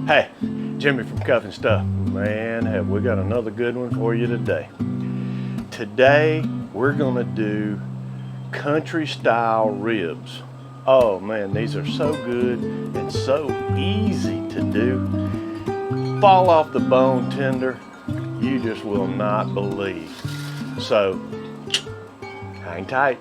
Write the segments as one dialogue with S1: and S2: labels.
S1: Hey, Jimmy from Cuff and Stuff. Man, have we got another good one for you today. Today, we're gonna do country style ribs. Oh man, these are so good and so easy to do. Fall off the bone tender, you just will not believe. So, hang tight.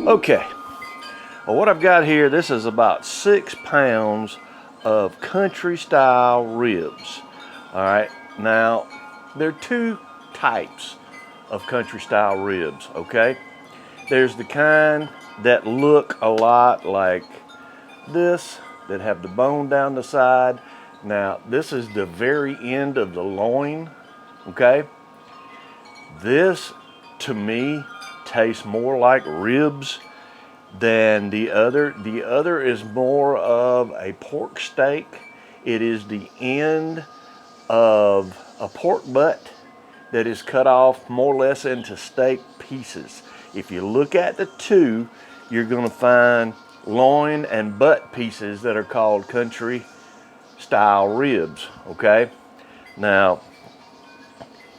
S1: Okay, well, what I've got here, this is about 6 pounds of country style ribs. All right, now there are two types of country style ribs, okay? There's the kind that look a lot like this, that have the bone down the side. Now, this is the very end of the loin, okay? This, to me, tastes more like ribs than the other. The other is more of a pork steak. It is the end of a pork butt that is cut off more or less into steak pieces. If you look at the two, you're gonna find loin and butt pieces that are called country style ribs, okay? Now,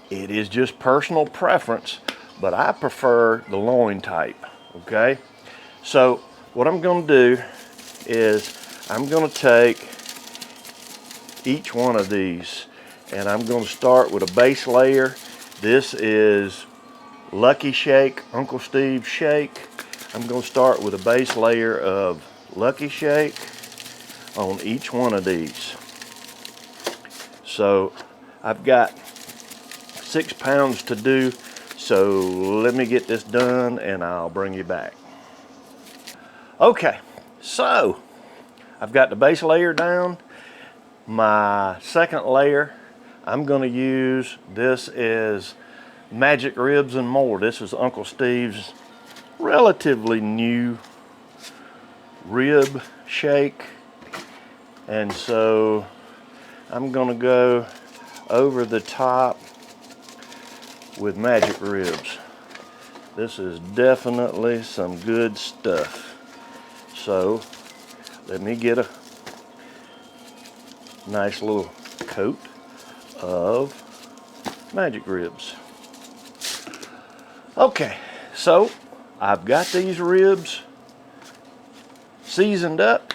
S1: it is just personal preference, but I prefer the loin type, okay? So what I'm gonna do is I'm gonna take each one of these and I'm gonna start with a base layer. This is Lucky Shake, Uncle Steve's Shake. I'm gonna start with a base layer of Lucky Shake on each one of these. So I've got 6 pounds to do, so let me get this done and I'll bring you back. Okay, so I've got the base layer down. My second layer, I'm gonna use, this is Magic Ribs and More. This is Uncle Steve's relatively new rib shake. And so I'm gonna go over the top with Magic Ribs. This is definitely some good stuff. So let me get a nice little coat of Magic Ribs. Okay, so I've got these ribs seasoned up.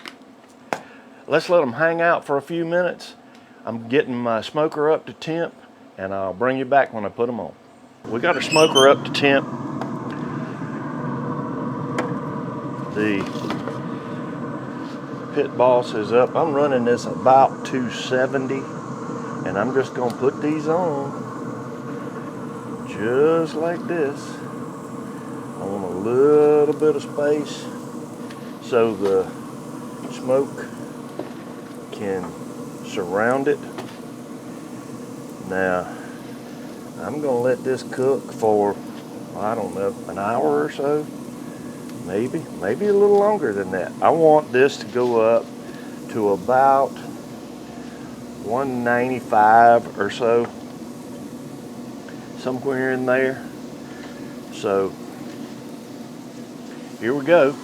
S1: Let's let them hang out for a few minutes. I'm getting my smoker up to temp and I'll bring you back when I put them on. We got our smoker up to temp. The pit boss is up. I'm running this about 270 and I'm just gonna put these on just like this. I want a little bit of space so the smoke can surround it. Now I'm gonna let this cook for, I don't know, an hour or so. Maybe a little longer than that. I want this to go up to about 195 or so, somewhere in there. So here we go.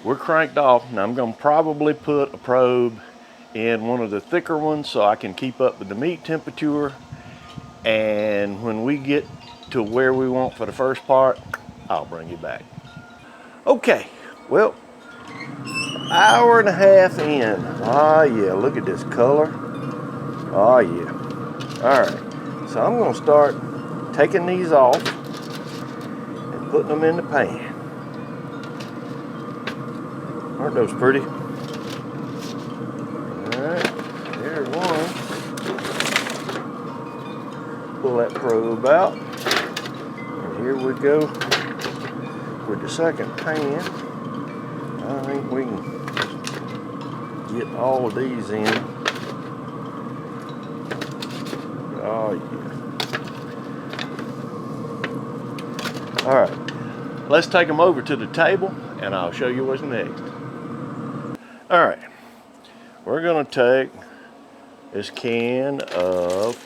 S1: We're cranked off. Now I'm gonna probably put a probe in one of the thicker ones so I can keep up with the meat temperature. And when we get to where we want for the first part, I'll bring you back. Okay, well, hour and a half in. Oh yeah, look at this color. Oh yeah. All right, so I'm gonna start taking these off and putting them in the pan. Aren't those pretty? All right, there's one. Pull that probe out. And here we go with the second pan. I think we can get all of these in. Oh yeah. All right, let's take them over to the table and I'll show you what's next. All right, we're gonna take this can of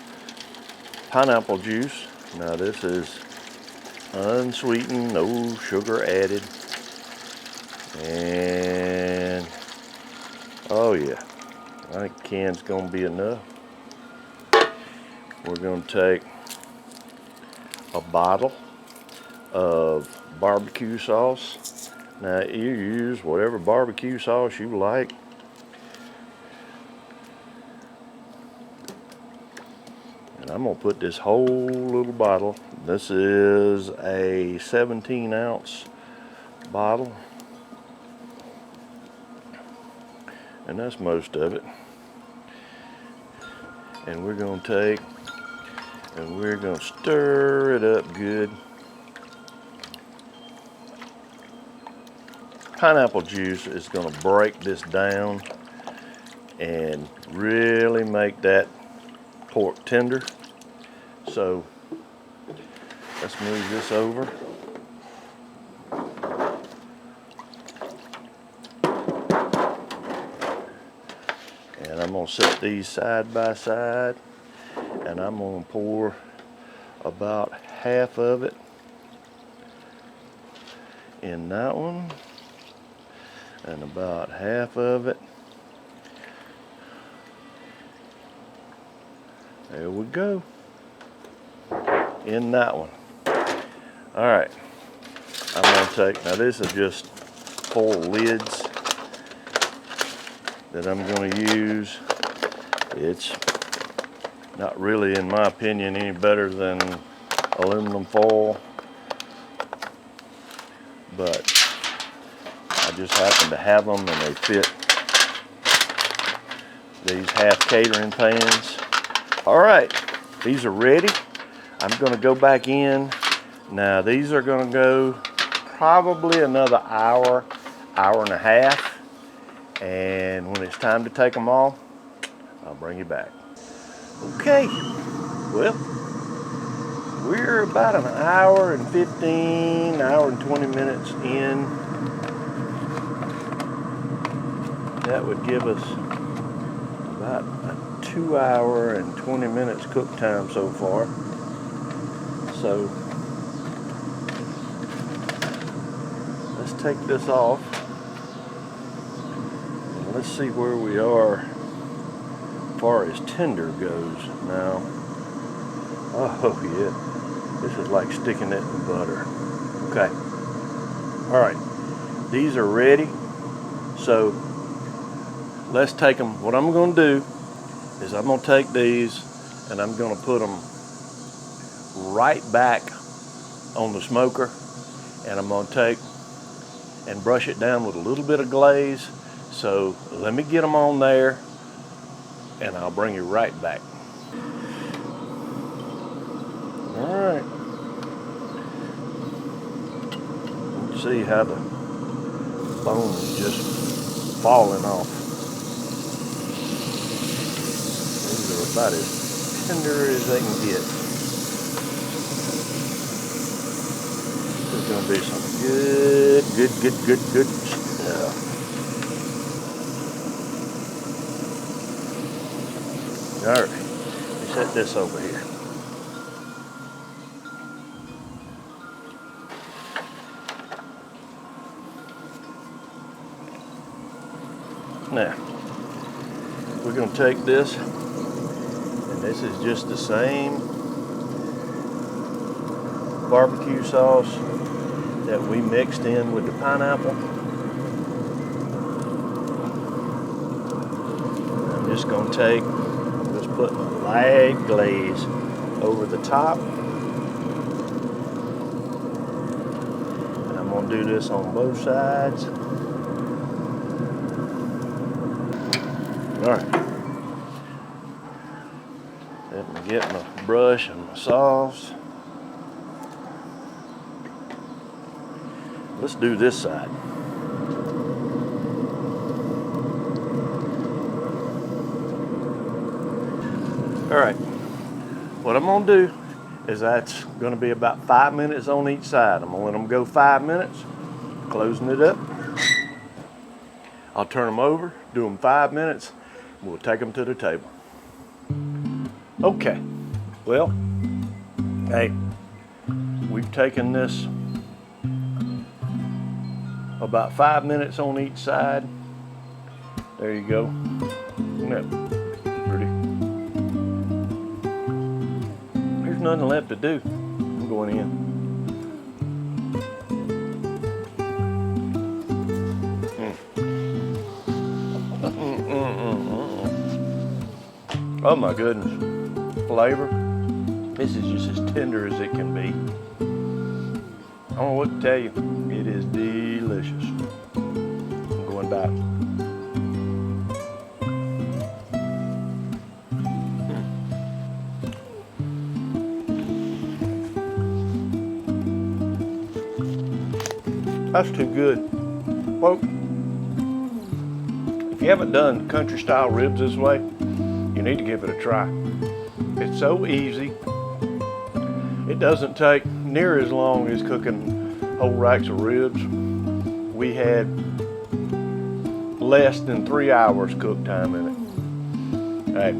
S1: pineapple juice. Now this is unsweetened, no sugar added. And oh yeah, I think a can's gonna be enough. We're gonna take a bottle of barbecue sauce. Now you use whatever barbecue sauce you like. And I'm gonna put this whole little bottle. This is a 17-ounce bottle. And that's most of it. And we're gonna take and we're gonna stir it up good. Pineapple juice is gonna break this down and really make that pork tender. So let's move this over. And I'm gonna set these side by side, and I'm gonna pour about half of it in that one, and about half of it. There we go. In that one. All right. I'm gonna take, now this is just 4 lids that I'm going to use. It's not really, in my opinion, any better than aluminum foil, but I just happen to have them and they fit these half catering pans. All right, these are ready. I'm going to go back in. Now these are going to go probably another hour, hour and a half. And when it's time to take them off, I'll bring you back. Okay, well, we're about an hour and 15, hour and 20 minutes in. That would give us about a 2 hour and 20 minutes cook time so far. So let's take this off. Let's see where we are as far as tender goes now. Oh yeah, this is like sticking it in butter. Okay, all right, these are ready. So let's take them. What I'm gonna do is I'm gonna take these and I'm gonna put them right back on the smoker, and I'm gonna take and brush it down with a little bit of glaze. So let me get them on there and I'll bring you right back. All right. See how the bone is just falling off. These are about as tender as they can get. There's gonna be some good stuff. All right, let me set this over here. Now, we're going to take this, and this is just the same barbecue sauce that we mixed in with the pineapple. I'm just going to take, put a light glaze over the top. And I'm going to do this on both sides. All right. Let me get my brush and my sauce. Let's do this side. All right, what I'm gonna do is that's gonna be about 5 minutes on each side. I'm gonna let them go 5 minutes, closing it up. I'll turn them over, do them 5 minutes, we'll take them to the table. Okay, well, hey, we've taken this about 5 minutes on each side. There you go. Isn't that pretty? There's nothing left to do. I'm going in. Oh my goodness, flavor. This is just as tender as it can be. I don't know what to tell you. It is delicious. I'm going back. That's too good. Well, if you haven't done country style ribs this way, you need to give it a try. It's so easy. It doesn't take near as long as cooking whole racks of ribs. We had less than 3 hours cook time in it. Hey,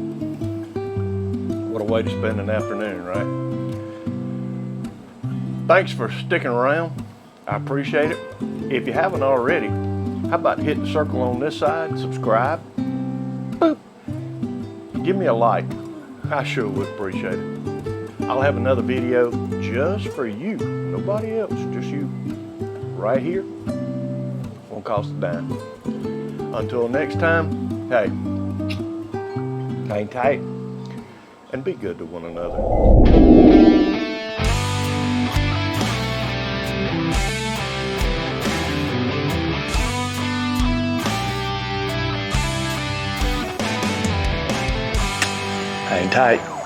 S1: what a way to spend an afternoon, right? Thanks for sticking around. I appreciate it. If you haven't already, how about hit the circle on this side, subscribe, boop. Give me a like. I sure would appreciate it. I'll have another video just for you. Nobody else, just you. Right here. Won't cost a dime. Until next time, hey, hang tight and be good to one another. Hang tight.